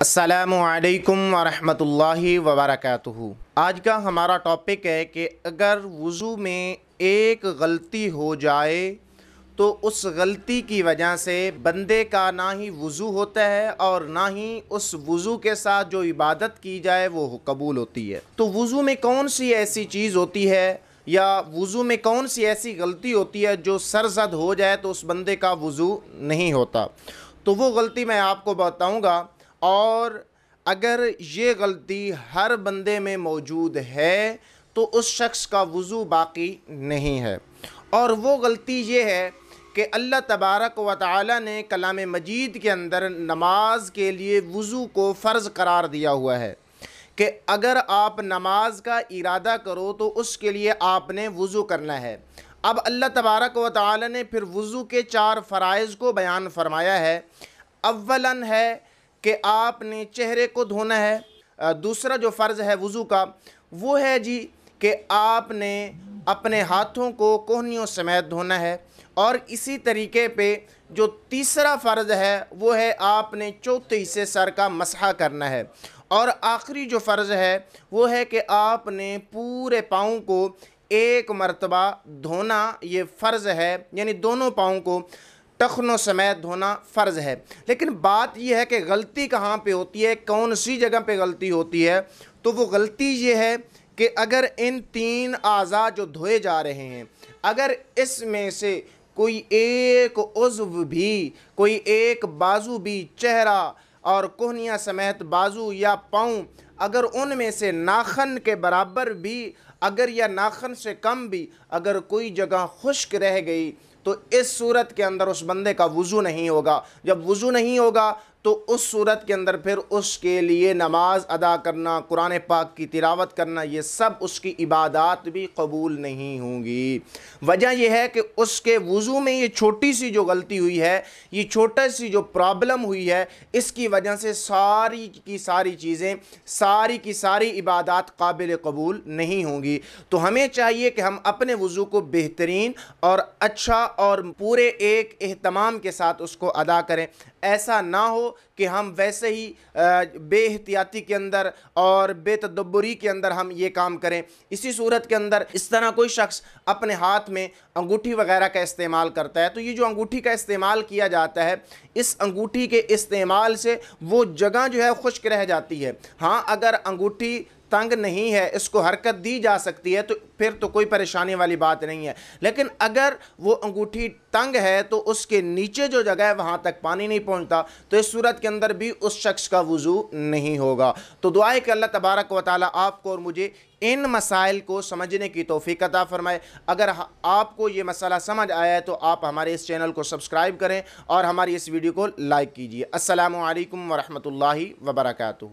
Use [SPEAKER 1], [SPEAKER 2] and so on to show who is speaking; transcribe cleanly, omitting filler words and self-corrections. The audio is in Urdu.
[SPEAKER 1] السلام علیکم ورحمۃ اللہ وبرکاتہ۔ آج کا ہمارا ٹاپک ہے کہ اگر وضو میں ایک غلطی ہو جائے تو اس غلطی کی وجہ سے بندے کا نہ ہی وضو ہوتا ہے اور نہ ہی اس وضو کے ساتھ جو عبادت کی جائے وہ قبول ہوتی ہے۔ تو وضو میں کون سی ایسی چیز ہوتی ہے یا وضو میں کون سی ایسی غلطی ہوتی ہے جو سرزد ہو جائے تو اس بندے کا وضو نہیں ہوتا؟ تو وہ غلطی میں آپ کو بتاؤں گا، اور اگر یہ غلطی ہر بندے میں موجود ہے تو اس شخص کا وضو باقی نہیں ہے۔ اور وہ غلطی یہ ہے کہ اللہ تبارک و تعالی نے کلام مجید کے اندر نماز کے لیے وضو کو فرض قرار دیا ہوا ہے کہ اگر آپ نماز کا ارادہ کرو تو اس کے لیے آپ نے وضو کرنا ہے۔ اب اللہ تبارک و تعالی نے پھر وضو کے 4 فرائض کو بیان فرمایا ہے۔ اولاً ہے کہ آپ نے چہرے کو دھونا ہے۔ دوسرا جو فرض ہے وضو کا وہ ہے کہ آپ نے اپنے ہاتھوں کو کوہنیوں سمیت دھونا ہے، اور اسی طریقے پہ جو تیسرا فرض ہے وہ ہے آپ نے چوتھے حصے سر کا مسح کرنا ہے، اور آخری جو فرض ہے وہ ہے کہ آپ نے پورے پاؤں کو ایک مرتبہ دھونا، یہ فرض ہے، یعنی دونوں پاؤں کو ٹخنوں سمیت دھونا فرض ہے۔ لیکن بات یہ ہے کہ غلطی کہاں پہ ہوتی ہے، کون سی جگہ پہ غلطی ہوتی ہے؟ تو وہ غلطی یہ ہے کہ اگر ان 3 اعضاء جو دھوئے جا رہے ہیں، اگر اس میں سے کوئی ایک عضو بھی، کوئی ایک بازو بھی، چہرہ اور کوہنیاں سمیت بازو یا پاؤں، اگر ان میں سے ناخن کے برابر بھی، اگر یا ناخن سے کم بھی اگر کوئی جگہ خشک رہ گئی تو اس صورت کے اندر اس بندے کا وضو نہیں ہوگا۔ جب وضو نہیں ہوگا تو اس صورت کے اندر پھر اس کے لیے نماز ادا کرنا، قرآن پاک کی تلاوت کرنا، یہ سب اس کی عبادات بھی قبول نہیں ہوں گی۔ وجہ یہ ہے کہ اس کے وضو میں یہ چھوٹی سی جو غلطی ہوئی ہے، یہ چھوٹی سی جو پرابلم ہوئی ہے، اس کی وجہ سے ساری کی ساری چیزیں، ساری کی ساری عبادات قابل قبول نہیں ہوں گی۔ تو ہمیں چاہیے کہ ہم اپنے وضو کو بہترین اور اچھا اور پورے ایک اہتمام کے ساتھ اس کو ادا کریں۔ ایسا نہ ہو کہ ہم ویسے ہی بے احتیاطی کے اندر اور بے تدبری کے اندر ہم یہ کام کریں۔ اسی صورت کے اندر اس طرح کوئی شخص اپنے ہاتھ میں انگوٹھی وغیرہ کا استعمال کرتا ہے، تو یہ جو انگوٹھی کا استعمال کیا جاتا ہے، اس انگوٹھی کے استعمال سے وہ جگہ جو ہے خشک رہ جاتی ہے۔ ہاں، اگر انگوٹھی تنگ نہیں ہے، اس کو حرکت دی جا سکتی ہے، تو پھر تو کوئی پریشانی والی بات نہیں ہے۔ لیکن اگر وہ انگوٹھی تنگ ہے تو اس کے نیچے جو جگہ ہے وہاں تک پانی نہیں پہنچتا، تو اس صورت کے اندر بھی اس شخص کا وضو نہیں ہوگا۔ تو دعا ہے کہ اللہ تبارک و تعالی آپ کو اور مجھے ان مسائل کو سمجھنے کی توفیق عطا فرمائے۔ اگر آپ کو یہ مسئلہ سمجھ آیا ہے تو آپ ہمارے اس چینل کو سبسکرائب کریں اور ہماری اس ویڈیو کو لائک کیجیے۔ السلام علیکم ورحمۃ اللہ وبرکاتہ۔